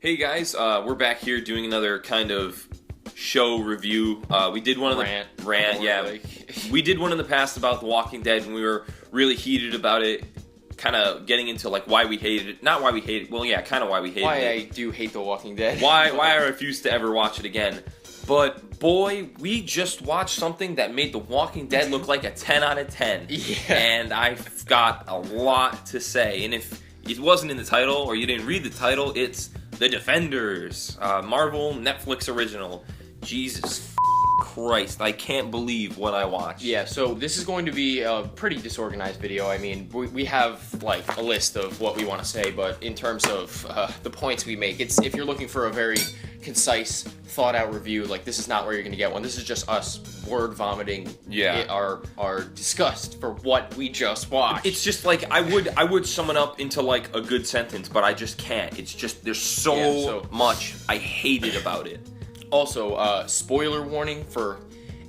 Hey guys, we're back here doing another kind of show review. We did one of the rant, yeah. Like. We did one in the past about The Walking Dead, and we were really heated about it. Kind of getting into like why we hated it, not why we hated it. Well, yeah, kind of why we hated it. Why I do hate The Walking Dead. Why I refuse to ever watch it again. But boy, we just watched something that made The Walking Dead look like a 10 out of 10. Yeah. And I've got a lot to say. And if it wasn't in the title or you didn't read the title, it's The Defenders, Marvel Netflix original. Jesus Christ, I can't believe what I watched. Yeah, so this is going to be a pretty disorganized video. I mean, we have like a list of what we want to say, but in terms of the points we make, it's if you're looking for a very concise, thought-out review, like this is not where you're going to get one. This is just us word vomiting our disgust for what we just watched. It's just like I would sum it up into like a good sentence, but I just can't. It's just there's so much I hated about it. Also, spoiler warning for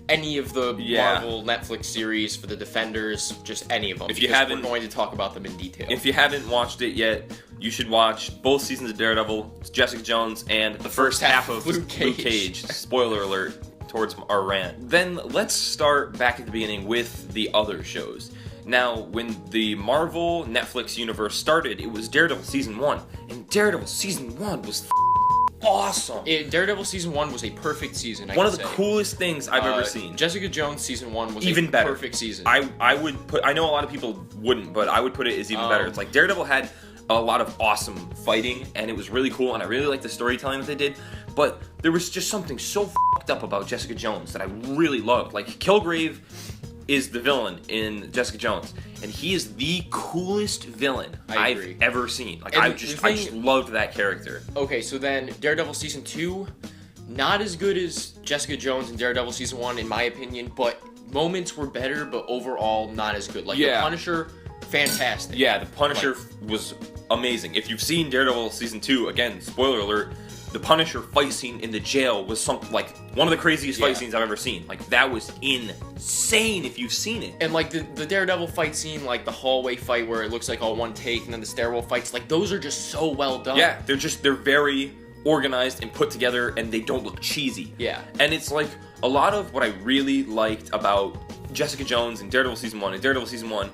any of the Marvel Netflix series, for the Defenders, just any of them. If you haven't, we're going to talk about them in detail. If you haven't watched it yet, you should watch both seasons of Daredevil, Jessica Jones, and the first half of Luke Cage. Spoiler alert towards our rant. Then let's start back at the beginning with the other shows. Now, when the Marvel Netflix universe started, it was Daredevil Season 1, and Daredevil Season 1 was awesome. Daredevil Season 1 was a perfect season, One of the coolest things I've ever seen. Jessica Jones Season 1 was even better. Perfect season. I would put, I know a lot of people wouldn't, but I would put it as even better. It's like Daredevil had a lot of awesome fighting, and it was really cool, and I really liked the storytelling that they did, but there was just something so f***ed up about Jessica Jones that I really loved. Like, Kilgrave is the villain in Jessica Jones, and he is the coolest villain I've ever seen. Like, I just loved that character. Okay, so then Daredevil Season 2, not as good as Jessica Jones and Daredevil Season 1 in my opinion, but moments were better, but overall not as good. Like, The Punisher, fantastic. Yeah, The Punisher was amazing. If you've seen Daredevil Season 2, again, spoiler alert, the Punisher fight scene in the jail was one of the craziest fight scenes I've ever seen. Like, that was insane if you've seen it. And like the Daredevil fight scene, like the hallway fight where it looks like all one take, and then the stairwell fights, like those are just so well done. Yeah, they're very organized and put together, and they don't look cheesy. Yeah. And it's like a lot of what I really liked about Jessica Jones and Daredevil Season 1 and Daredevil Season 1,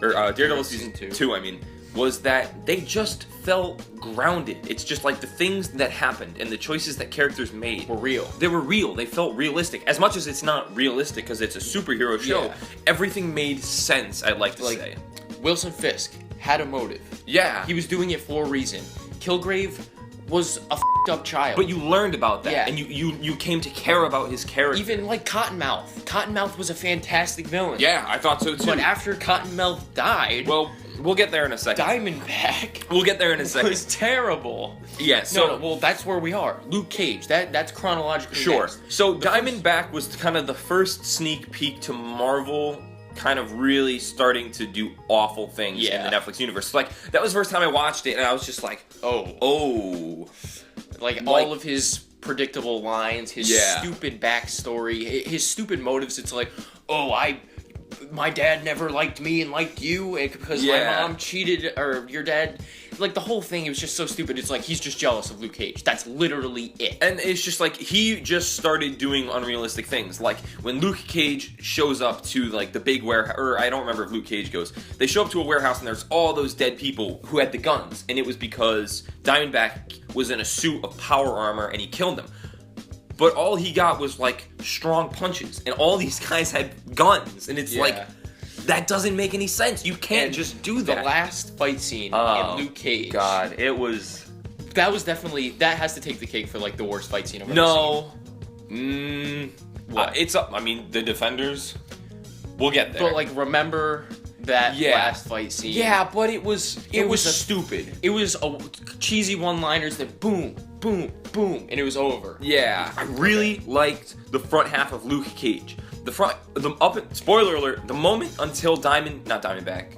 or Daredevil Season 2, I mean, was that they just felt grounded. It's just like the things that happened and the choices that characters made were real. They were real. They felt realistic. As much as it's not realistic because it's a superhero show, everything made sense, I'd like to say. Wilson Fisk had a motive. Yeah. He was doing it for a reason. Kilgrave was a f***ed up child. But you learned about that, and you came to care about his character. Even like Cottonmouth. Cottonmouth was a fantastic villain. Yeah, I thought so too. But after Cottonmouth died... Well, we'll get there in a second. Diamondback... We'll get there in a second. ...was terrible. Yeah, so... No, well, that's where we are. Luke Cage. That's chronologically Sure. next. So Diamondback was kind of the first sneak peek to Marvel kind of really starting to do awful things in the Netflix universe. Like, that was the first time I watched it, and I was just like, oh. Like all of his predictable lines, his stupid backstory, his stupid motives. It's like, my dad never liked me and liked you because my mom cheated, or your dad... Like, the whole thing, it was just so stupid. It's like, he's just jealous of Luke Cage. That's literally it. And it's just like, he just started doing unrealistic things. Like, when Luke Cage shows up to, like, the big warehouse, or I don't remember if Luke Cage goes, they show up to a warehouse and there's all those dead people who had the guns. And it was because Diamondback was in a suit of power armor and he killed them. But all he got was, like, strong punches. And all these guys had guns. And it's like... That doesn't make any sense. You can't just do that. The last fight scene in Luke Cage. God, it was... That was definitely... That has to take the cake for, like, the worst fight scene I've ever seen. What? It's up. I mean, the Defenders... We'll get there. But, like, remember that last fight scene? Yeah, but it was stupid. It was a cheesy one-liners that boom, boom, boom, and it was over. Yeah. I really liked the front half of Luke Cage. Spoiler alert, the moment until Cottonmouth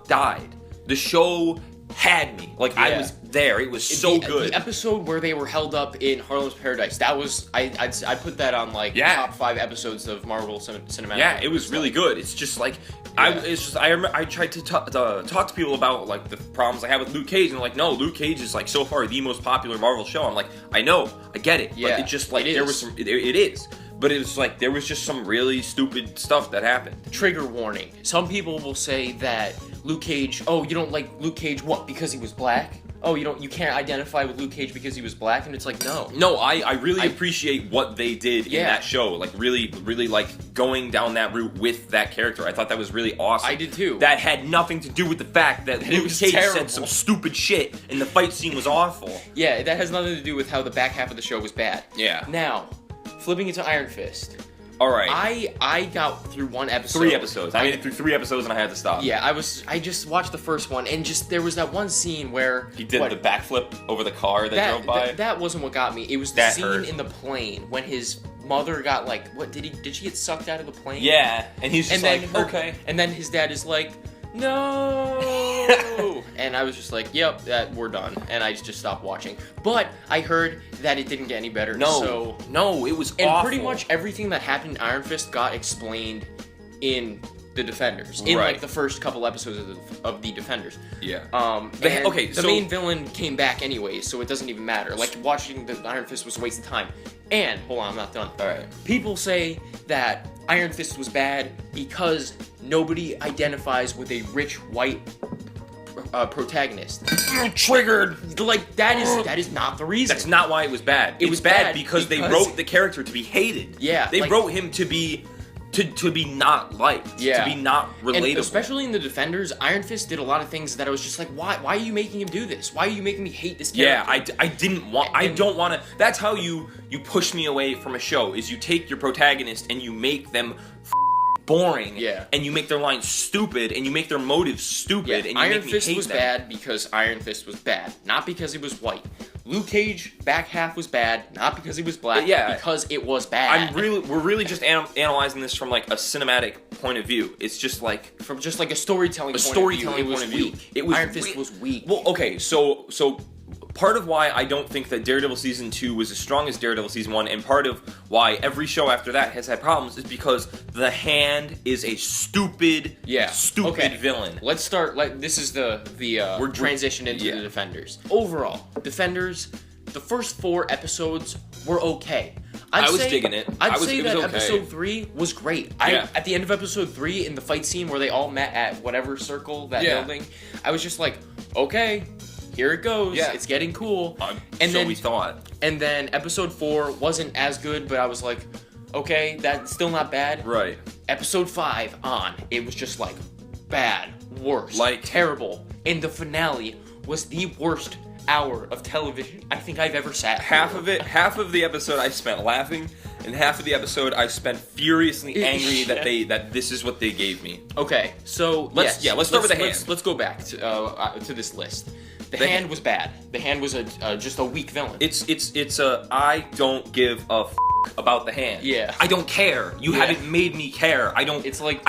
died, the show had me. Like I Yeah. was there. It was so good. The episode where they were held up in Harlem's Paradise, that was I put that on like Yeah. top 5 episodes of Marvel Cinematic. Yeah, it was Universe. really good. It's just like I remember I tried to talk to people about like the problems I had with Luke Cage, and they're like, no, Luke Cage is like so far the most popular Marvel show. I'm like, I know, I get it, Yeah, but it just like it there is. was some, it is, but it was like there was just some really stupid stuff that happened. Trigger warning. Some people will say that Luke Cage, oh, you don't like Luke Cage, what, because he was black? Oh, you can't identify with Luke Cage because he was black? And it's like, no. No, I really appreciate what they did in Yeah. that show. Like really like going down that route with that character. I thought that was really awesome. I did too. That had nothing to do with the fact that Luke was Cage terrible. said some stupid shit and the fight scene was awful. Yeah, that has nothing to do with how the back half of the show was bad. Yeah. Now, flipping into Iron Fist. All right. I got through one episode. 3 episodes. I made it through 3 episodes and I had to stop. Yeah, I just watched the first one, and just there was that one scene where He did the backflip over the car that drove by. That wasn't what got me. It was the That scene hurt. in the plane when his mother got like, what did she get sucked out of the plane? Yeah, and he's And just then like, okay. And then his dad is like, no. And I was just like, yep, we're done. And I just stopped watching. But I heard that it didn't get any better. No, no, it was And awful. pretty much everything that happened in Iron Fist got explained in the Defenders, in Right. like the first couple episodes of the Defenders. Yeah. And okay, the so- main villain came back anyways, so it doesn't even matter. Like watching the Iron Fist was a waste of time. And hold on, I'm not done. All right. People say that Iron Fist was bad because nobody identifies with a rich white protagonist. Triggered. Like that is not the reason. That's not why it was bad. It was was bad bad because they because- wrote the character to be hated. Yeah, They like- wrote him to be to be not liked. Yeah. To be not And relatable. especially in the Defenders, Iron Fist did a lot of things that I was just like, why are you making him do this? Why are you making me hate this character? Yeah, I didn't want. I And- don't want to. That's how you push me away from a show. Is you take your protagonist and you make them boring. Yeah. And you make their lines stupid and you make their motives stupid Yeah, and you Iron make me Fist hate was them. bad because Iron Fist was bad, not because he was white. Luke Cage back half was bad, not because he was black, Yeah. because it was bad. We're really just analyzing this from like a cinematic point of view. It's just like From just like a storytelling a point storytelling of view, point it of was view. weak. It was Iron Fist was weak. Well, okay, so part of why I don't think that Daredevil Season 2 was as strong as Daredevil Season 1, and part of why every show after that has had problems, is because the Hand is a stupid Okay. villain. Let's start. Like this is the We're- transition into yeah. the Defenders. Overall, Defenders, the first 4 episodes were okay. I was digging it. I'd It say was that okay. episode 3 was great. Yeah. At the end of episode 3, in the fight scene where they all met at whatever circle, that Yeah. building, I was just like, okay, here it goes. Yeah. It's getting cool. And so we thought. And then episode 4 wasn't as good, but I was like, okay, that's still not bad. Right. Episode 5 on, it was just like bad, worse, Like- terrible. And the finale was the worst hour of television I think I've ever sat Half through. half of the episode I spent laughing, and half of the episode I spent furiously angry that this is what they gave me. Okay, so Let's start with the Hand. Let's go back to this list. The Hand was bad. The Hand was just a weak villain. It's a I don't give a about the Hand. Yeah. I don't care. You Yeah. haven't made me care. It's like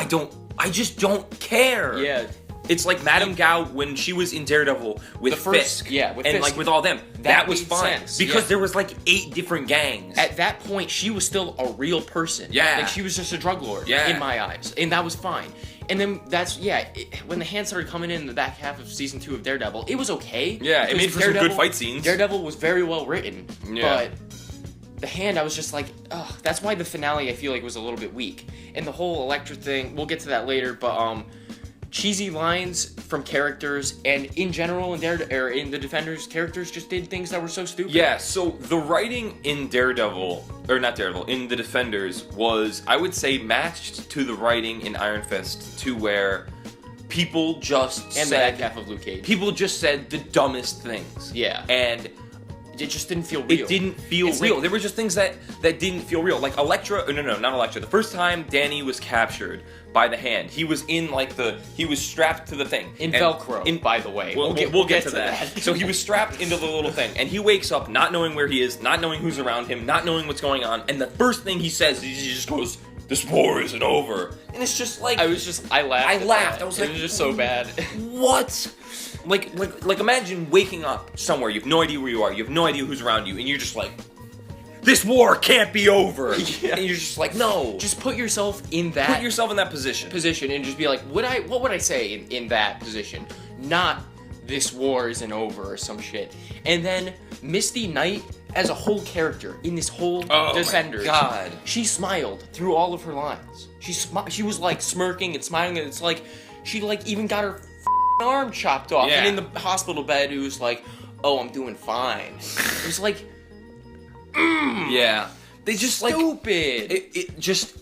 I just don't care. yeah. It's like Madame Gao when she was in Daredevil with The first- Fisk. yeah, with and Fisk. like with all them. That was made fine. sense, Because yeah. there was like 8 different gangs. At that point, she was still a real person. Yeah. Like, she was just a drug lord Yeah. in my eyes. And that was fine. And then when the Hand started coming in the back half of season 2 of Daredevil, it was okay. Yeah, it because made for some good fight scenes. Daredevil was very well written. Yeah. But the Hand, I was just like, ugh. That's why the finale, I feel like, was a little bit weak. And the whole Elektra thing, we'll get to that later, but cheesy lines from characters, and in general in the Defenders, characters just did things that were so stupid. Yeah, so the writing in Daredevil, or not Daredevil, in the Defenders was, I would say, matched to the writing in Iron Fist, to where people just And the back half of Luke Cage. people just said the dumbest things. Yeah. And It just didn't feel real. it didn't feel It's real. like- There were just things that didn't feel real. Like Elektra, no, not Elektra. The first time Danny was captured by the Hand, he was in he was strapped to the thing. In And- Velcro, by the way. We'll get to that. So he was strapped into the little thing, and he wakes up not knowing where he is, not knowing who's around him, not knowing what's going on, and the first thing he says is he just goes, "This war isn't over," and it's just like I laughed. I at laughed. that. I was It like, was just so bad. what? like imagine waking up somewhere, you have no idea where you are, you have no idea who's around you, and you're just like, this war can't be over. Yeah. And you're just like, no. Just put yourself in that position and just be like, what would I say in that position? Not this war isn't over or some shit. And then Misty Knight as a whole character in this whole Defenders. My God. She smiled through all of her lines. She was like smirking and smiling, and it's like she like even got her arm chopped off. Yeah. And in the hospital bed, it was like, oh, I'm doing fine. It was like, yeah. They just like stupid. it just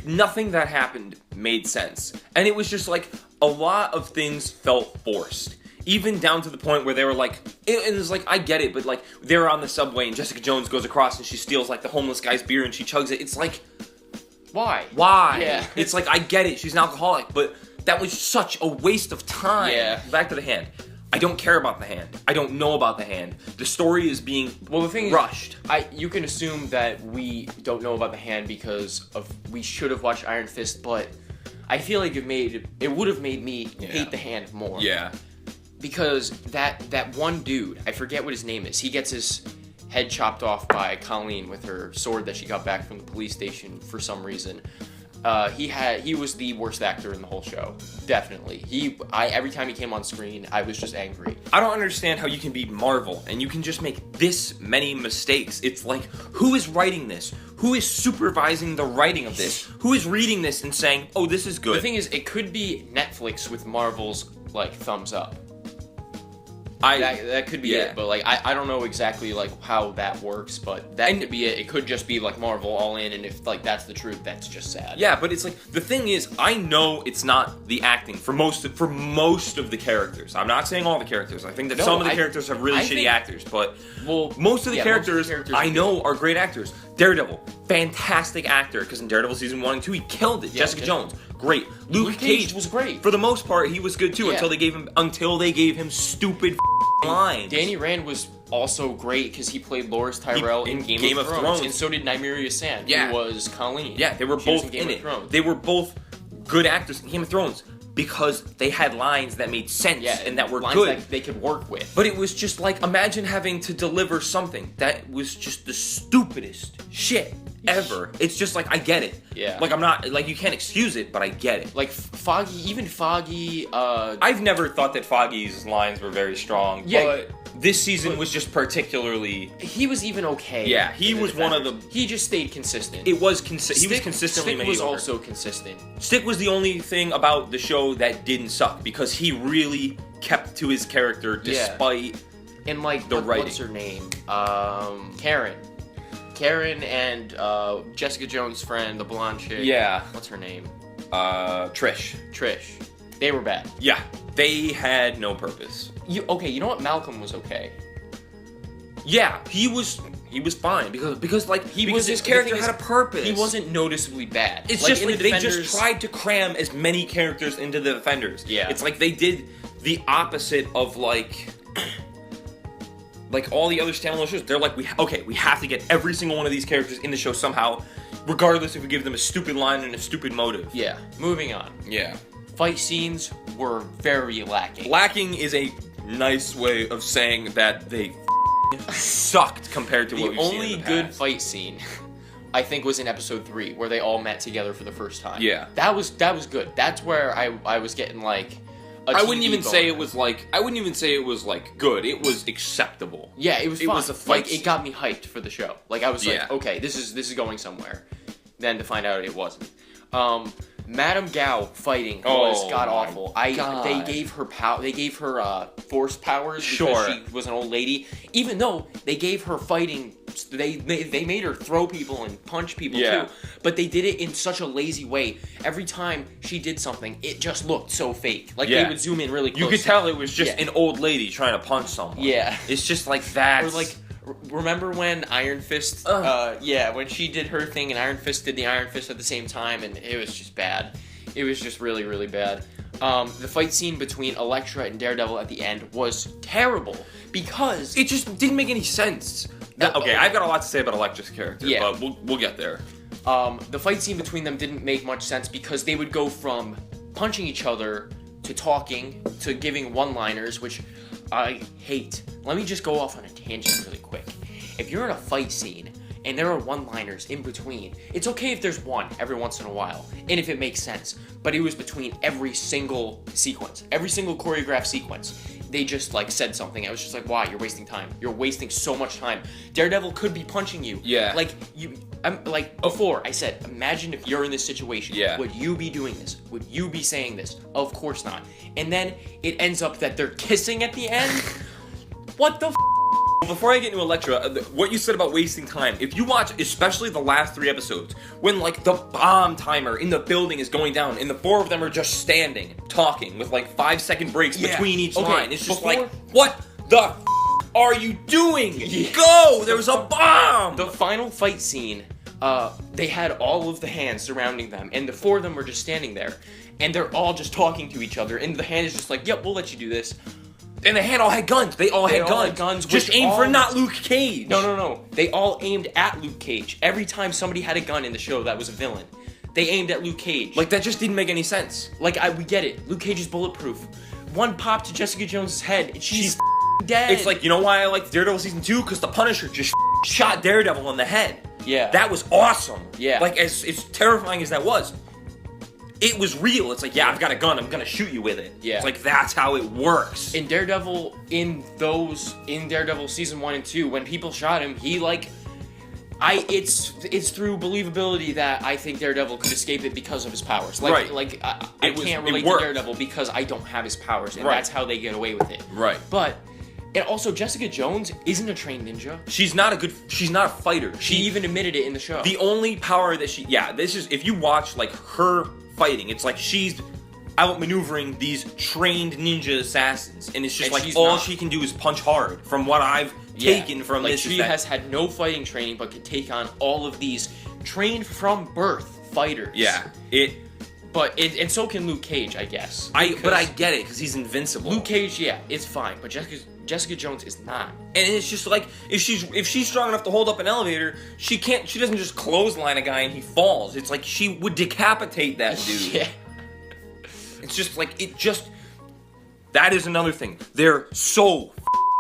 nothing that happened made sense. And it was just like a lot of things felt forced. Even down to the point where they were like, and it's like, I get it, but like, they're on the subway and Jessica Jones goes across and she steals like the homeless guy's beer and she chugs it. It's like, why? Yeah. It's like, I get it, she's an alcoholic, but that was such a waste of time. Yeah. Back to the hand. I don't care about the hand. I don't know about the hand. The story is being the thing rushed. You can assume that we don't know about the hand because we should have watched Iron Fist, but I feel like it would have made me hate the hand more. Yeah. Because that one dude, I forget what his name is, he gets his head chopped off by Colleen with her sword that she got back from the police station for some reason. He was the worst actor in the whole show. Definitely. Every time he came on screen, I was just angry. I don't understand how you can be Marvel and you can just make this many mistakes. It's like, who is writing this? Who is supervising the writing of this? Who is reading this and saying, oh, this is good? The thing is, it could be Netflix with Marvel's, like, thumbs up. That could be it, but like I don't know exactly like how that works, but that could be it. It could just be like Marvel all in, and if like that's the truth, that's just sad. Yeah, but it's like the thing is, I know it's not the acting for most of the characters. I'm not saying all the characters. I think that some of the characters have really shitty actors, but most of the characters I know are great actors. Daredevil, fantastic actor, because in Daredevil season 1 and 2 he killed it. Jessica Jones, great. Luke Cage was great. For the most part, he was good too until they gave him stupid lines. Danny Rand was also great because he played Loras Tyrell in Game of Thrones, and so did Nymeria Sand, who was Colleen. Yeah, they were both in it. They were both good actors in Game of Thrones because they had lines that made sense and that were good. That they could work with. But it was just like, imagine having to deliver something that was just the stupidest shit ever. It's just like, I get it. Yeah. Like, I'm not, like, you can't excuse it, but I get it. Like, Foggy, I've never thought that Foggy's lines were very strong, but this season was just particularly... He was even okay. Yeah, he was one of the... He just stayed consistent. He was consistently Stick was also consistent. Stick was the only thing about the show that didn't suck, because he really kept to his character despite and like the writing. What's her name? Karen and Jessica Jones' friend, the blonde chick. Yeah. What's her name? Trish. They were bad. Yeah. They had no purpose. You know what? Malcolm was okay. Yeah, he was fine because his character had a purpose. He wasn't noticeably bad. It's just like they just tried to cram as many characters into the Defenders. Yeah. It's like they did the opposite of like all the other standalone shows. They're like, we have to get every single one of these characters in the show somehow, regardless if we give them a stupid line and a stupid motive. Yeah. Moving on. Yeah. Fight scenes were very lacking. Lacking is a nice way of saying that they sucked compared to what we've seen in the past. The only good fight scene, I think, was in episode 3, where they all met together for the first time. Yeah. That was good. That's where I was getting like I wouldn't even say it was like good. It was acceptable. Yeah, it was fun. It was a fight Like, it got me hyped for the show. Like, I was like, okay, this is going somewhere. Then to find out it wasn't. Madame Gao fighting was god awful. They gave her force powers because she was an old lady. Even though they gave her fighting, they made her throw people and punch people too. But they did it in such a lazy way. Every time she did something, it just looked so fake. Like they would zoom in really close. You could tell it was just an old lady trying to punch someone. Yeah, it's just like that. Or like, remember when Iron Fist? When she did her thing and Iron Fist did the Iron Fist at the same time, and it was just bad. It was just really, really bad. The fight scene between Elektra and Daredevil at the end was terrible because it just didn't make any sense. Okay, I've got a lot to say about Elektra's character, but we'll get there. The fight scene between them didn't make much sense because they would go from punching each other to to talking to giving one-liners, which I hate. Let me just go off on a tangent really quick. If you're in a fight scene and there are one-liners in between, it's okay if there's one every once in a while, and if it makes sense. But it was between every single sequence, every single choreographed sequence. They just like said something. I was just like, why? You're wasting time. You're wasting so much time. Daredevil could be punching you. Yeah. Like I'm like before I said, imagine if you're in this situation. Yeah. Would you be doing this? Would you be saying this? Of course not. And then it ends up that they're kissing at the end. What the? Before I get into Elektra, what you said about wasting time, if you watch especially the last 3 episodes, when like the bomb timer in the building is going down and the 4 of them are just standing, talking with like 5-second breaks between each line, it's just like, what the are you doing? Go! There's a bomb! The final fight scene, they had all of the hands surrounding them, and the 4 of them were just standing there, and they're all just talking to each other, and the hand is just like, yep, we'll let you do this. And the hand all had guns. They all had guns. Just aim for not Luke Cage. No. They all aimed at Luke Cage. Every time somebody had a gun in the show that was a villain, they aimed at Luke Cage. Like, that just didn't make any sense. Like, we get it. Luke Cage is bulletproof. One pop to Jessica Jones' head, and she's dead. It's like, you know why I liked Daredevil Season 2? Because the Punisher just shot Daredevil in the head. Yeah. That was awesome. Yeah. Like, as terrifying as that was, it was real. It's like, yeah, I've got a gun. I'm gonna shoot you with it. Yeah. It's like, that's how it works. In Daredevil, in Daredevil Season 1 and 2, when people shot him, he, like... It's through believability that I think Daredevil could escape it because of his powers. Like, Right. Like, I can't relate to Daredevil because I don't have his powers, and that's how they get away with it. Right. But... And also, Jessica Jones isn't a trained ninja. She's not a fighter. She even admitted it in the show. The only power that this is, if you watch, like, her fighting, it's like she's outmaneuvering these trained ninja assassins, and it's just like all she can do is punch hard, from what I've taken from like this. She has had no fighting training, but can take on all of these trained from birth fighters. Yeah. And so can Luke Cage, I guess. But I get it, because he's invincible. Luke Cage, is fine, but Jessica Jones is not. And it's just like, if she's strong enough to hold up an elevator, she doesn't just clothesline a guy and he falls. It's like she would decapitate that dude. Yeah. It's just like, that is another thing. They're so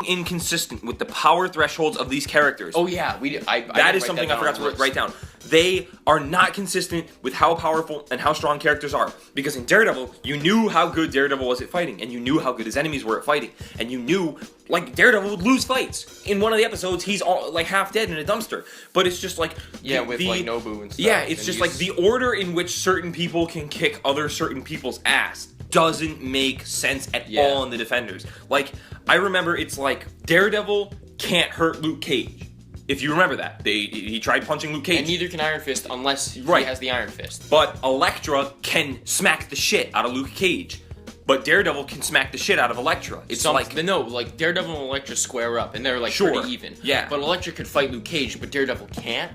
inconsistent with the power thresholds of these characters. Oh yeah, that is something I forgot to write down. They are not consistent with how powerful and how strong characters are. Because in Daredevil, you knew how good Daredevil was at fighting, and you knew how good his enemies were at fighting, and you knew, like, Daredevil would lose fights. In one of the episodes, he's all, like, half dead in a dumpster. But it's just like... with Nobu and stuff. Yeah, it's just like the order in which certain people can kick other certain people's ass doesn't make sense at all in the Defenders. Like, I remember it's like, Daredevil can't hurt Luke Cage. If you remember that. He tried punching Luke Cage. And neither can Iron Fist unless he has the Iron Fist. But Elektra can smack the shit out of Luke Cage. But Daredevil can smack the shit out of Elektra. It's like Daredevil and Elektra square up, and they're like pretty even. Yeah. But Elektra could fight Luke Cage, but Daredevil can't?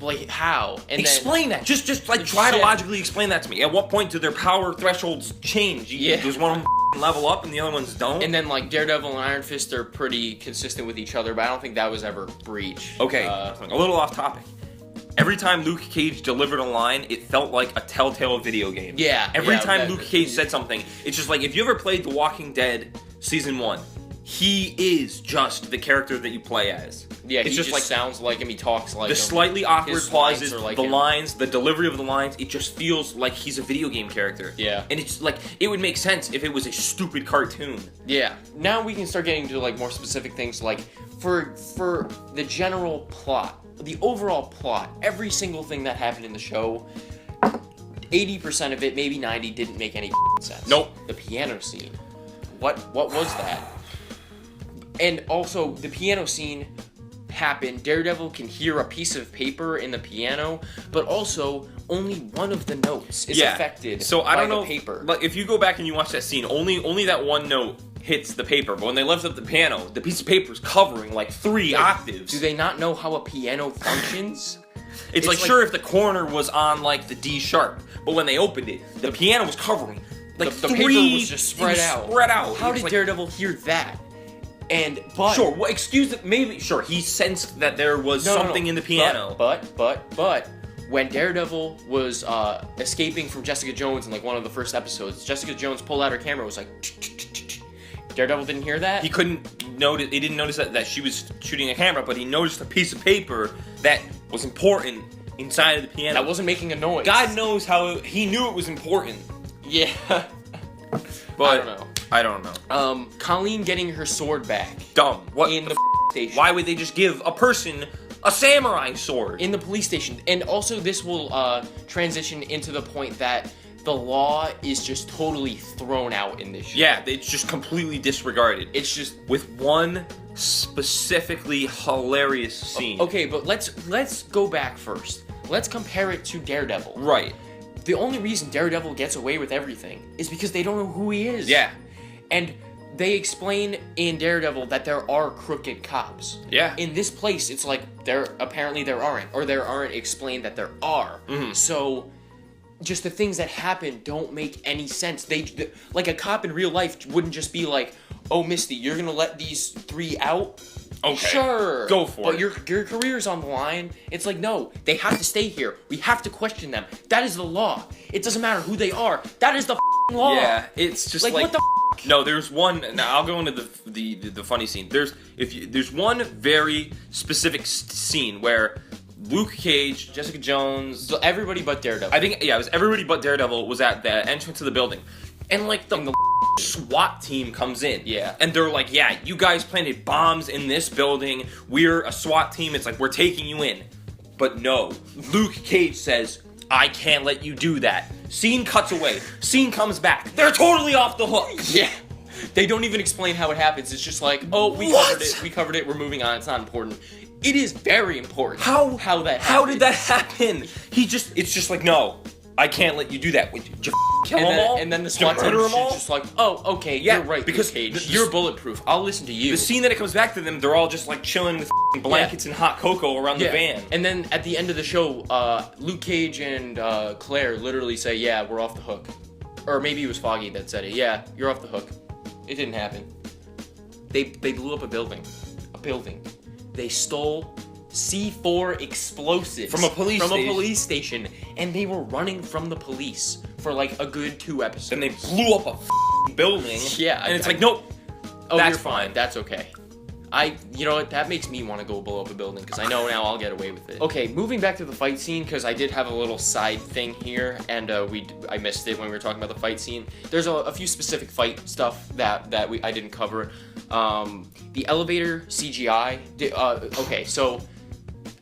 Like, how? And explain that. Just like try to logically explain that to me. At what point do their power thresholds change? Does one of them level up and the other ones don't? And then like Daredevil and Iron Fist are pretty consistent with each other, but I don't think that was ever breached. Okay, a little off topic. Every time Luke Cage delivered a line, it felt like a Telltale video game. Yeah. Every time Luke Cage said something, it's just like, if you ever played The Walking Dead Season 1, he is just the character that you play as. Yeah, he just like, sounds like him, he talks like the him. Slightly awkward pauses, like the lines, the delivery of the lines, it just feels like he's a video game character. Yeah. And it's like, it would make sense if it was a stupid cartoon. Yeah. Now we can start getting to like more specific things, like for the general plot, the overall plot, every single thing that happened in the show, 80% of it, maybe 90, didn't make any sense. Nope. The piano scene. What was that? And also, the piano scene happened. Daredevil can hear a piece of paper in the piano, but also only one of the notes is affected by the paper. Like, if you go back and you watch that scene, only that one note hits the paper. But when they lift up the piano, the piece of paper is covering like 3 octaves. Do they not know how a piano functions? It's like, sure, if the corner was on like the D sharp, but when they opened it, the piano was covering like the paper was just spread out. How did Daredevil hear that? Sure, he sensed that there was something in the piano. But when Daredevil was escaping from Jessica Jones in like one of the first episodes, Jessica Jones pulled out her camera and was like, Daredevil didn't hear that? He couldn't notice, he didn't notice that she was shooting a camera, but he noticed a piece of paper that was important inside of the piano. That wasn't making a noise. God knows how, he knew it was important. Yeah. But I don't know. Colleen getting her sword back. Dumb. What in the station. Why would they just give a person a samurai sword? In the police station. And also this will transition into the point that the law is just totally thrown out in this show. Yeah, it's just completely disregarded. It's just with one specifically hilarious scene. Okay, but let's go back first. Let's compare it to Daredevil. Right. The only reason Daredevil gets away with everything is because they don't know who he is. Yeah. And they explain in Daredevil that there are crooked cops. Yeah. In this place, it's like there aren't, or there aren't explained that there are. Mm-hmm. So just the things that happen don't make any sense. Like a cop in real life wouldn't just be like, "Oh, Misty, you're gonna let these 3 out." Okay. Sure. Go for but it. But your career's on the line. It's like, no, they have to stay here. We have to question them. That is the law. It doesn't matter who they are. That is the law. Yeah, it's just like what the No, there's one. Now I'll go into the funny scene. There's one very specific scene where Luke Cage, Jessica Jones, So everybody but Daredevil. I think it was everybody but Daredevil was at the entrance of the building, and like the SWAT team comes in. Yeah. And they're like, yeah, you guys planted bombs in this building. We're a SWAT team. It's like, we're taking you in. But no, Luke Cage says, I can't let you do that. Scene cuts away. Scene comes back. They're totally off the hook. Yeah. They don't even explain how it happens. It's just like, oh, we What? covered it. We covered it. We're moving on. It's not important. It is very important. How that How did happens. that happen? It's just like, no, I can't let you do that. Did you kill them all? And then the Did you SWAT team murder is them all? just like, oh, okay, Yeah, you're right, because Luke Cage. the- You're bulletproof. I'll listen to you. The scene that it comes back to them, they're all just like chilling with blankets and hot cocoa around the van. And then at the end of the show, Luke Cage and Claire literally say, yeah, we're off the hook. Or maybe it was Foggy that said it. Yeah, you're off the hook. It didn't happen. They blew up a building. They stole C4 explosives From a police station, and they were running from the police for like a good 2 episodes. And they blew up a building. Yeah, And it's like, nope. Oh, That's you're fine. fine. That's okay. You know what? That makes me want to go blow up a building because I know now I'll get away with it. Okay, moving back to the fight scene because I did have a little side thing here, and I missed it when we were talking about the fight scene. There's a few specific fight stuff that I didn't cover. The elevator CGI. Okay, so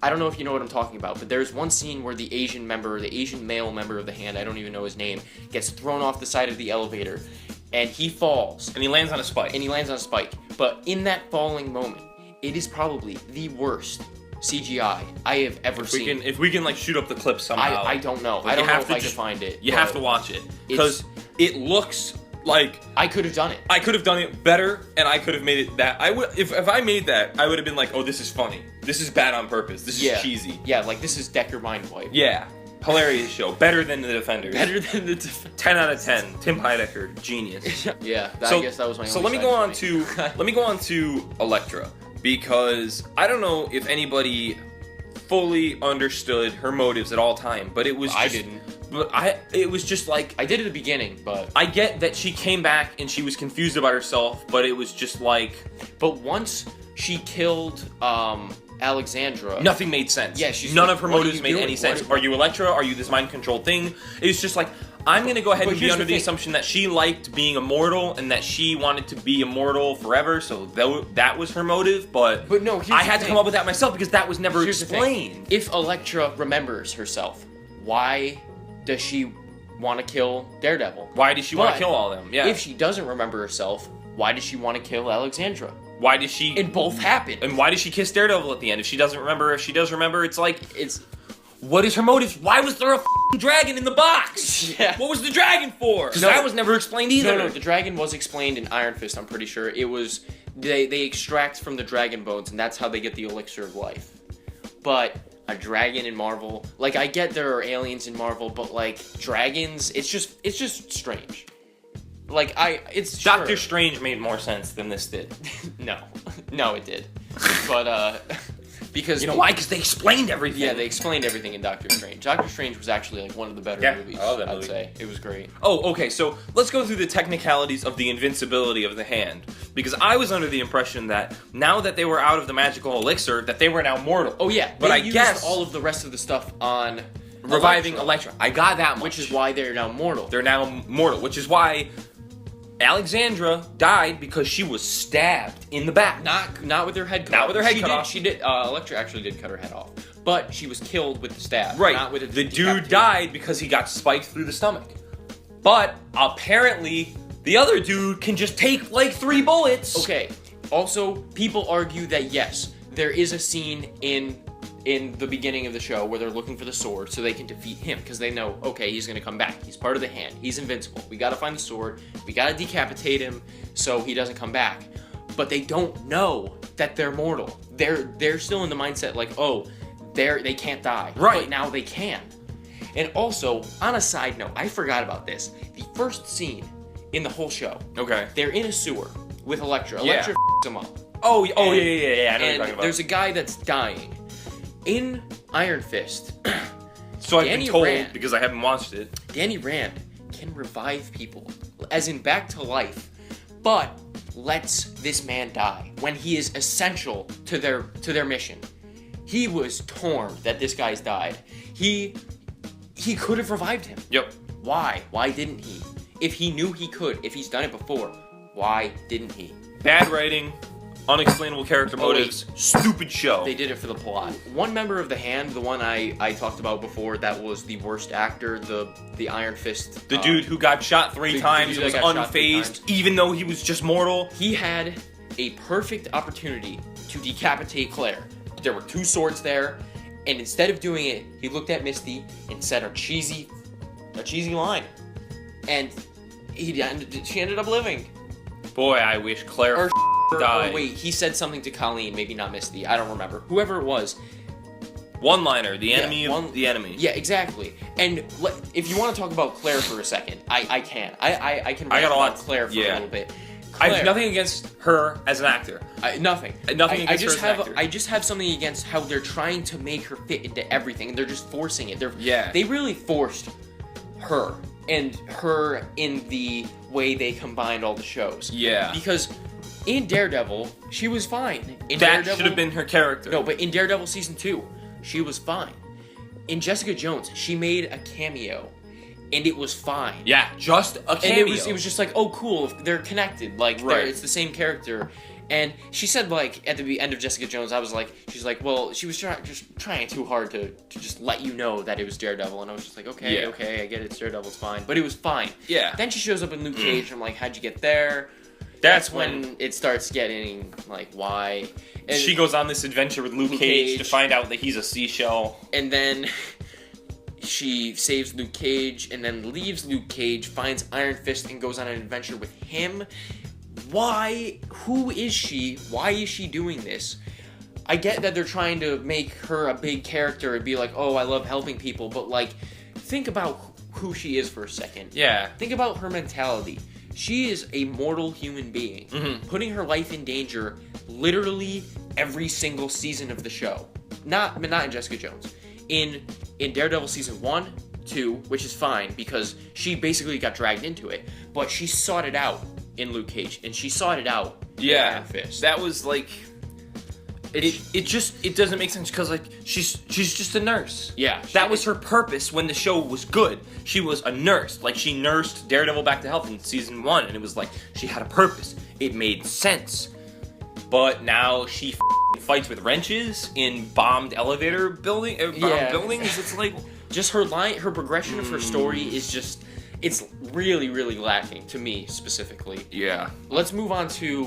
I don't know if you know what I'm talking about, but there's one scene where the Asian male member of the Hand, I don't even know his name, gets thrown off the side of the elevator, and he falls. And he lands on a spike. And he lands on a spike. But in that falling moment, it is probably the worst CGI I have ever seen. If we can like shoot up the clip somehow. I don't know. Like, I don't you know have if to I can just- find it. You but have to watch it because it looks like I could have done it. I could have done it better, and I could have made it that. I would if I made that, I would have been like, oh, this is funny. This is bad on purpose. This is cheesy. Yeah, like this is Decker Mindwipe. Yeah, hilarious show. Better than The Defenders. Better than the 10 out of 10. Tim Heidecker, genius. Yeah, So- I guess that was my So only let me go on to Elektra, because I don't know if anybody fully understood her motives at all time, but it was just, I didn't. But it was just like, I did at the beginning, but I get that she came back and she was confused about herself, but it was just like once she killed Alexandra, nothing made sense. Yeah, she's none like, of her what are motives you made doing? any sense. What- Are you Elektra? Are you this mind controlled thing? It's just like, I'm gonna go ahead But and be here's under the the thing. assumption that she liked being immortal and that she wanted to be immortal forever, so that was her motive. But no, here's I the had to thing. come up with that myself because that was never Here's the thing. explained. If Elektra remembers herself, why does she want to kill Daredevil? Why did she want But to kill all of them? Yeah. If she doesn't remember herself, why does she want to kill Alexandra? Why does she? It both happened. And why does she kiss Daredevil at the end? If she doesn't remember, if she does remember, it's like, It's what is her motive? Why was there a f***ing dragon in the box? Yeah. What was the dragon for? Because No. that was never explained either. no. The dragon was explained in Iron Fist. I'm pretty sure it was. They extract from the dragon bones, and that's how they get the elixir of life. But a dragon in Marvel, like I get there are aliens in Marvel, but like dragons, it's just strange. Like it's Doctor sure. Strange made more sense than this did. No, it did. But Because You know why? Because they explained everything. Yeah, they explained everything in Doctor Strange. Doctor Strange was actually like one of the better movies. I love that I'd movie. say it was great. Oh, okay, so let's go through the technicalities of the invincibility of the hand. Because I was under the impression that now that they were out of the magical elixir, that they were now mortal. Oh yeah, but they I used guess all of the rest of the stuff on reviving Elektra, Elektra. I got that much. which is why they're now mortal. They're now mortal, which is why Alexandra died because she was stabbed in the back. Not with her head cut Not off. with her head She cut did- off. She did. Elektra actually did cut her head off, but she was killed with the stab. Right. Not with a the dude decapitation. died because he got spiked through the stomach. But apparently, the other dude can just take like 3 bullets. Okay. Also, people argue that yes, there is a scene in the beginning of the show where they're looking for the sword so they can defeat him because they know, okay, he's gonna come back. He's part of the hand. He's invincible. We gotta find the sword. We gotta decapitate him so he doesn't come back. But they don't know that they're mortal. They're still in the mindset like, oh, they can't die. Right. But now they can. And also, on a side note, I forgot about this. The first scene in the whole show, Okay. they're in a sewer with Elektra. Yeah. Elektra them up. Oh, yeah, And- yeah. I know what you're And talking about. there's a guy that's dying. In Iron Fist, So I've Danny been told Rand. because I haven't watched it. Danny Rand can revive people, as in back to life, but lets this man die when he is essential to their mission. He was torn that this guy's died. He could have revived him. Yep. Why? Why didn't he? If he knew he could, if he's done it before, why didn't he? Bad writing, unexplainable character Oh, wait. motives, stupid show. They did it for the plot. One member of the Hand, the one I talked about before, that was the worst actor, the Iron Fist. The dude who got shot 3 the times dude and was that got shot 3 unfazed, even though he was just mortal. He had a perfect opportunity to decapitate Claire. There were 2 swords there, and instead of doing it, he looked at Misty and said a cheesy line, and she ended up living. Boy, I wish Claire Or, died. or wait, he said something to Colleen, maybe not Misty. I don't remember. Whoever it was. One-liner, the enemy of the enemy. Yeah, exactly. And if you want to talk about Claire for a second, I can. I can I rant got a lot- about Claire for a yeah. little bit. I have Claire, nothing against her as an actor. nothing. Nothing I against just her as an have actor. I just have something against how they're trying to make her fit into everything, and they're just forcing it. They really forced her and her in the way they combined all the shows. Yeah. Because in Daredevil, she was fine. In That Daredevil, should have been her character. No, but in Daredevil season 2, she was fine. In Jessica Jones, she made a cameo, and it was fine. Yeah, just a cameo. And it was just like, oh, cool, they're connected. Like, Right. it's the same character. And she said, like, at the end of Jessica Jones, she's like, well, she was just trying too hard to just let you know that it was Daredevil. And I was just like, okay, Yeah. okay, I get it, it's Daredevil, it's fine. But it was fine. Yeah. Then she shows up in Luke Cage, and I'm like, how'd you get there? That's when it starts getting, like, why? And, she goes on this adventure with Luke Cage to find out that he's a seashell. and then she saves Luke Cage, and then leaves Luke Cage, finds Iron Fist, and goes on an adventure with him. Why? Who is she? Why is she doing this? I get that they're trying to make her a big character and be like, oh, I love helping people, but, like, think about who she is for a second. Yeah. Think about her mentality. She is a mortal human being, putting her life in danger literally every single season of the show. Not in Jessica Jones. In Daredevil season 1, 2, which is fine because she basically got dragged into it, but she sought it out in Luke Cage, and she sought it out in Iron Fist. That was like it doesn't make sense because like she's just a nurse. Yeah, That was her purpose when the show was good. She was a nurse. Like she nursed Daredevil back to health in season 1, and it was like she had a purpose. It made sense. But now she fights with wrenches in bombed elevator buildings. It's like just her progression of her story is just, it's really, really lacking to me specifically. yeah. Let's move on to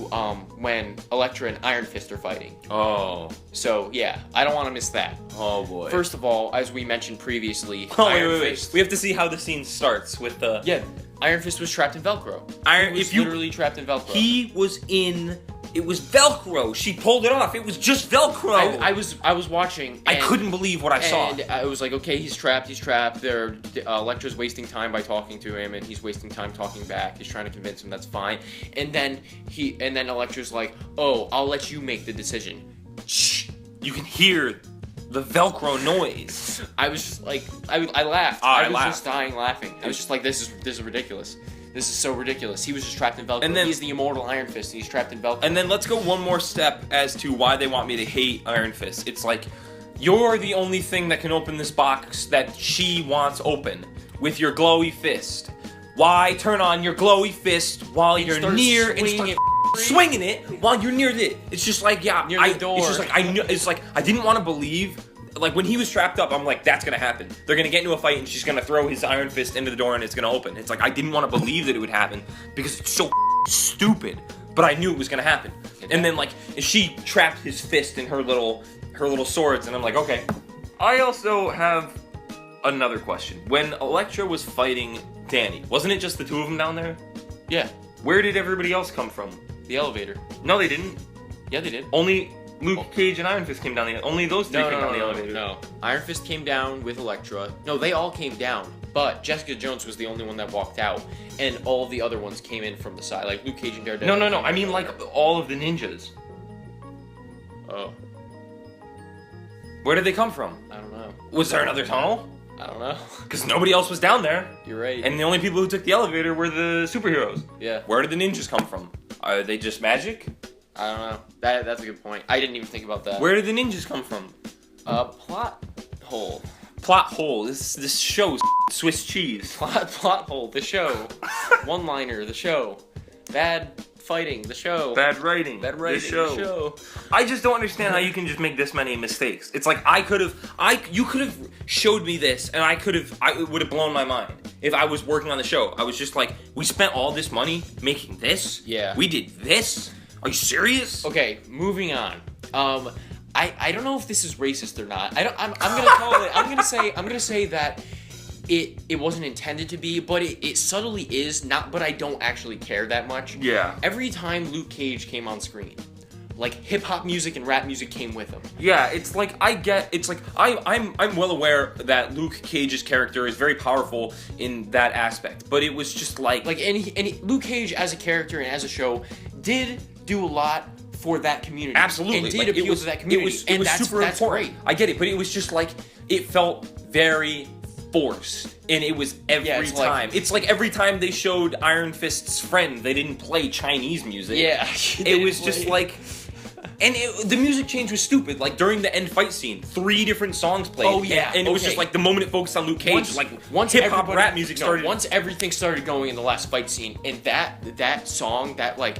when Elektra and Iron Fist are fighting. Oh. So yeah, I don't want to miss that. Oh boy. First of all, as we mentioned previously, Oh, Iron wait. Fist. We have to see how the scene starts with the. Yeah, Iron Fist was trapped in Velcro. He was literally trapped in Velcro. He was in. It was Velcro. She pulled it off. It was just Velcro. I was watching. I couldn't believe what I saw. And I was like, okay, he's trapped. They're Elektra's wasting time by talking to him, and he's wasting time talking back. He's trying to convince him that's fine. And then Elektra's like, oh, I'll let you make the decision. Shh. you can hear the Velcro noise. I was just like, I laughed. I was laughed. just dying laughing. I was just like, this is ridiculous. This is so ridiculous. He was just trapped in Velcro. And then- he's the immortal Iron Fist, and he's trapped in Velcro. And then let's go one more step as to why they want me to hate Iron Fist. It's like, you're the only thing that can open this box that she wants open with your glowy fist. Why turn on your glowy fist while you're start near and swinging start it. swinging it while you're near it? It's just like, yeah, Near the door. It's just like I knew. It's like I didn't want to believe. Like when he was trapped up, I'm like, that's gonna happen. They're gonna get into a fight, and she's gonna throw his Iron Fist into the door, and it's gonna open. It's like I didn't want to believe that it would happen because it's so stupid. But I knew it was gonna happen. And then like she trapped his fist in her little swords, and I'm like, okay. I also have another question. When Elektra was fighting Danny, wasn't it just the two of them down there? yeah, Where did everybody else come from? the elevator. No, they didn't. Yeah, they did. Only Luke Cage and Iron Fist came down the. Only those three came down the elevator. No. Iron Fist came down with Elektra. No, they all came down. But Jessica Jones was the only one that walked out, and all of the other ones came in from the side, like Luke Cage and Daredevil. No. I mean, like all of the ninjas. Oh, Where did they come from? I don't know. Was there another tunnel? I don't know. Because nobody else was down there, You're right. and the only people who took the elevator were the superheroes. yeah, Where did the ninjas come from? Are they just magic? I don't know. That's a good point. I didn't even think about that. Where did the ninjas come from? Plot hole. Plot hole. This show's Swiss cheese. Plot hole. The show. One-liner. The show. Bad fighting. The show. Bad writing. Bad writing. The show. I just don't understand how you can just make this many mistakes. It's like you could have showed me this, and it would have blown my mind if I was working on the show. I was just like, we spent all this money making this. Yeah. We did this. Are you serious? Okay, moving on. I don't know if this is racist or not. I'm gonna call it. I'm gonna say that it wasn't intended to be, but it subtly is not. But I don't actually care that much. Yeah. Every time Luke Cage came on screen, like hip hop music and rap music came with him. Yeah, it's like I'm well aware that Luke Cage's character is very powerful in that aspect, but it was just like Luke Cage as a character and as a show did do a lot for that community. absolutely and did like, appeal to that community. It was super that's important. great. I get it, but it was just like it felt very forced, and it was every Yeah, it's time. like- It's like every time they showed Iron Fist's friend, they didn't play Chinese music. Yeah, It was just like. And the music change was stupid. Like during the end fight scene, 3 different songs played. Oh, yeah, and it was okay. just like the moment it focused on Luke Cage, once hip hop everybody- rap music started. Once everything started going in the last fight scene, and that song, that like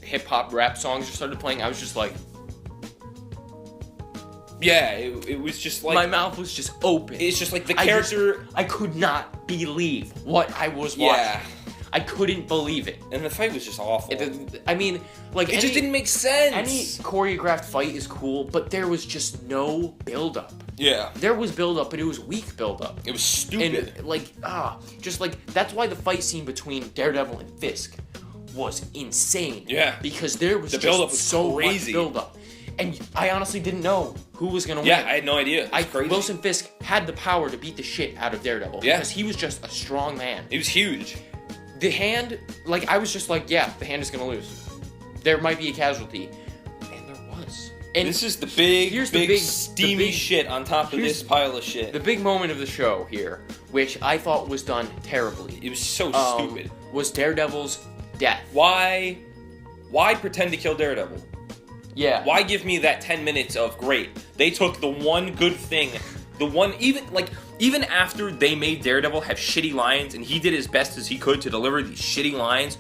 hip hop rap songs just started playing, I was just like, yeah, it was just like my mouth was just open. it's just like the character. I could not believe what I was watching. Yeah. I couldn't believe it. And the fight was just awful. I mean, like It just didn't make sense. Any choreographed fight is cool, but there was just no build-up. Yeah. There was build-up, but it was weak build-up. It was stupid. And just like that's why the fight scene between Daredevil and Fisk was insane. Yeah. Because there was The just build-up was so crazy. much build-up. And I honestly didn't know who was gonna Yeah, win. I had no idea. It was crazy. Wilson Fisk had the power to beat the shit out of Daredevil. Yeah. Because he was just a strong man. It was huge. The hand, like, I was just like, yeah, the hand is gonna lose. There might be a casualty. And there was. And This is the big, here's big, steamy shit on top of here's this pile of shit. the big moment of the show here, which I thought was done terribly, It was so stupid. was Daredevil's death. Why pretend to kill Daredevil? Yeah. Why give me that 10 minutes of great? They took the one good thing, even after they made Daredevil have shitty lines and he did as best as he could to deliver these shitty lines,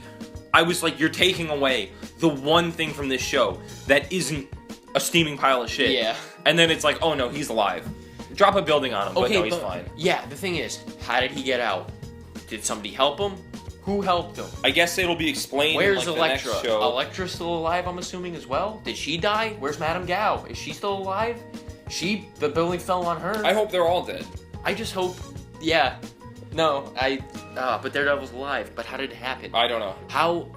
I was like, you're taking away the one thing from this show that isn't a steaming pile of shit. Yeah. And then it's like, oh no, he's alive. Drop a building on him, but no, he's fine. Yeah, the thing is, how did he get out? Did somebody help him? Who helped him? I guess it'll be explained Where's in like, Elektra? the next show. Elektra's still alive, I'm assuming, as well? Did she die? Where's Madame Gao? Is she still alive? The building fell on her. I hope they're all dead. I just hope, yeah. No, but Daredevil's alive. But how did it happen? I don't know.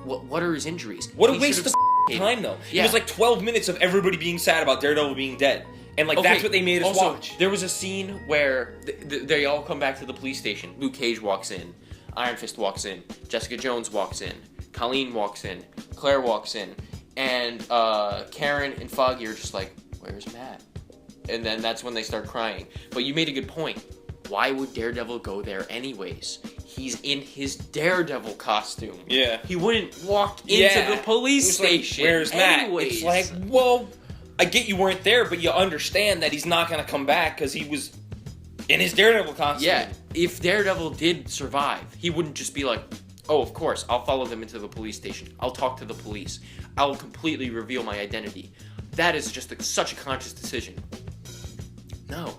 What are his injuries? What a He waste should've of time, though. Yeah. It was like 12 minutes of everybody being sad about Daredevil being dead. And like, that's what they made us also, watch. There was a scene where they all come back to the police station. Luke Cage walks in. Iron Fist walks in. Jessica Jones walks in. Colleen walks in. Claire walks in. And Karen and Foggy are just like, where's Matt? and then that's when they start crying. But you made a good point. Why would Daredevil go there anyways? He's in his Daredevil costume. Yeah. He wouldn't walk into the police station. Like, where's Matt? anyways. It's like, well, I get you weren't there, but you understand that he's not going to come back because he was in his Daredevil costume. Yeah, if Daredevil did survive, he wouldn't just be like, oh, of course, I'll follow them into the police station. I'll talk to the police. I'll completely reveal my identity. That is just such a conscious decision. No.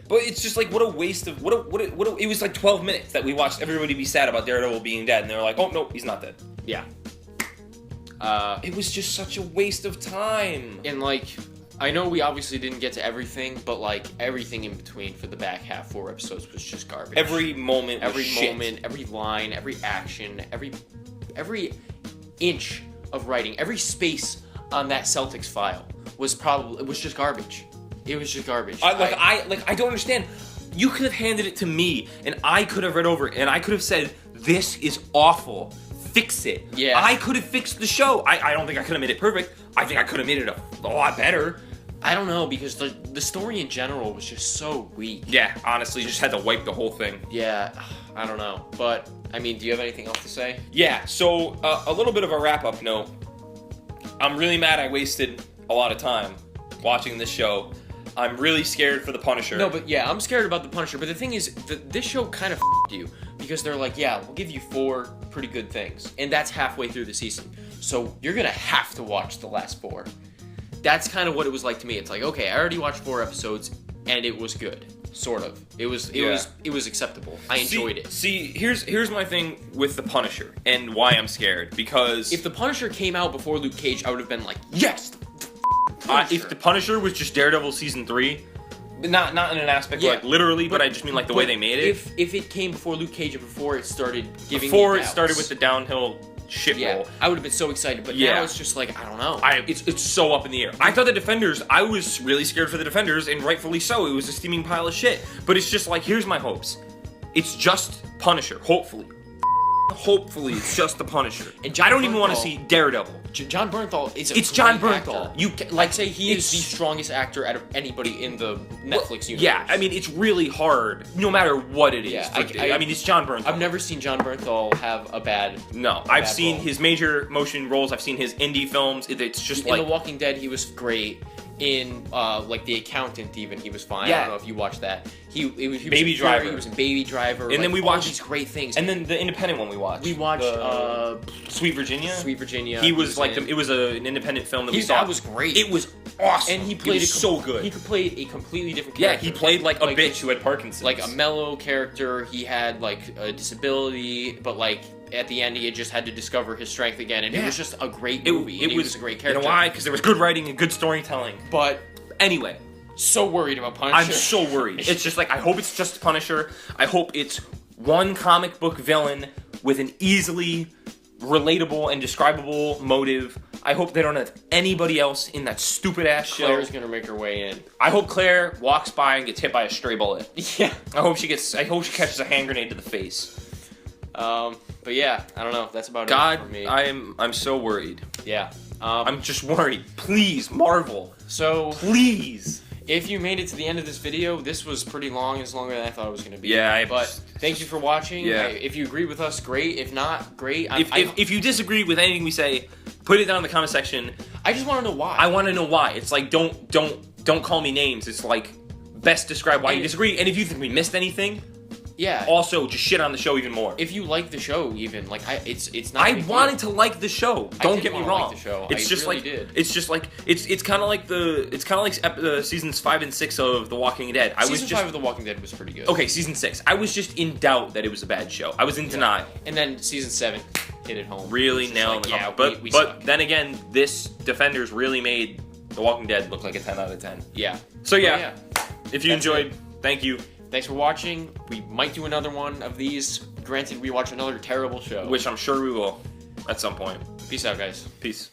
But it's just like, what a waste of, it was like 12 minutes that we watched everybody be sad about Daredevil being dead, and they were like, oh, no, he's not dead. Yeah. It was just such a waste of time. And, like, I know we obviously didn't get to everything, but, like, everything in between for the back half 4 episodes was just garbage. Every moment was shit. Every line, every action, every inch of writing, every space on that Celtics file was just garbage. It was just garbage. I don't understand. You could have handed it to me, and I could have read over it, and I could have said, this is awful. Fix it. Yeah. I could have fixed the show. I don't think I could have made it perfect. I think I could have made it a lot better. I don't know, because the story in general was just so weak. Yeah, honestly, just had to wipe the whole thing. Yeah, I don't know. But, I mean, do you have anything else to say? Yeah, so a little bit of a wrap-up note. I'm really mad I wasted a lot of time watching this show. I'm really scared for the Punisher. No, but yeah, I'm scared about the Punisher. But the thing is, this show kind of f***ed you. Because they're like, yeah, we'll give you 4 pretty good things. And that's halfway through the season. So you're going to have to watch the last 4. That's kind of what it was like to me. It's like, okay, I already watched 4 episodes, and it was good. Sort of. It was acceptable. I enjoyed it. See, here's my thing with the Punisher, and why I'm scared. Because if the Punisher came out before Luke Cage, I would have been like, yes! If the Punisher was just Daredevil season 3, not in an aspect like literally, but I just mean like the way they made it. If it came before Luke Cage and before it started giving before me it doubts, started with the downhill shit roll, I would have been so excited. But now it's just like, I don't know. It's so up in the air. I thought the Defenders, I was really scared for the Defenders, and rightfully so. It was a steaming pile of shit. But it's just like, here's my hopes. It's just Punisher, hopefully. Hopefully, it's just the Punisher. And I don't even want to see Daredevil. Jon Bernthal is It's Jon great Bernthal. actor. I'd say he is the strongest actor out of anybody in the Netflix universe. Yeah, I mean, it's really hard, no matter what it is. Yeah, I mean, it's Jon Bernthal. I've never seen Jon Bernthal have a bad. No, I've seen his major motion roles. I've seen his indie films. It's just in The Walking Dead, he was great. In like The Accountant, even he was fine. Yeah. I don't know if you watched that. He was Baby Driver. He was in Baby Driver. And then we watched these great things. And then the independent one we watched. We watched Sweet Virginia. Sweet Virginia. He was like it was an independent film that we saw. That was great. It was awesome. And he played so good. He played a completely different Yeah, character. he played like a bitch who had Parkinson's. Like a mellow character. He had like a disability, but like at the end he just had to discover his strength again, and it was just a great movie. He was a great character. You know why? Because there was good writing and good storytelling. But anyway, so worried about Punisher. I'm so worried. It's just like, I hope it's just Punisher. I hope it's one comic book villain with an easily relatable and describable motive. I hope they don't have anybody else in that stupid ass show. Claire's gonna make her way in. I hope Claire walks by and gets hit by a stray bullet. Yeah. I hope she catches a hand grenade to the face. But yeah, I don't know. That's about it for me. I'm so worried. Yeah. I'm just worried. Please, Marvel. So please. If you made it to the end of this video, this was pretty long. It's longer than I thought it was going to be. Yeah, but thank you for watching. Yeah. If you agree with us, great. If not, great. If you disagree with anything we say, put it down in the comment section. I just want to know why. I want to know why. It's like, don't call me names. It's like, best describe why you disagree. And if you think we missed anything, yeah. Also, just shit on the show even more. If you like the show, even like it's not. I wanted to like the show. Don't get me wrong. Like the show. It's just really like did. It's just like it's kind of like seasons 5 and 6 of The Walking Dead. Season 5 of The Walking Dead was pretty good. Okay, season 6. I was just in doubt that it was a bad show. I was in denial. And then season 7 hit it home. Really nailed it. Yeah, but then again, this Defenders really made The Walking Dead look like a 10 out of 10. Yeah. So yeah. If you enjoyed, thank you. Thanks for watching. We might do another one of these. Granted, we watch another terrible show. Which I'm sure we will at some point. Peace out, guys. Peace.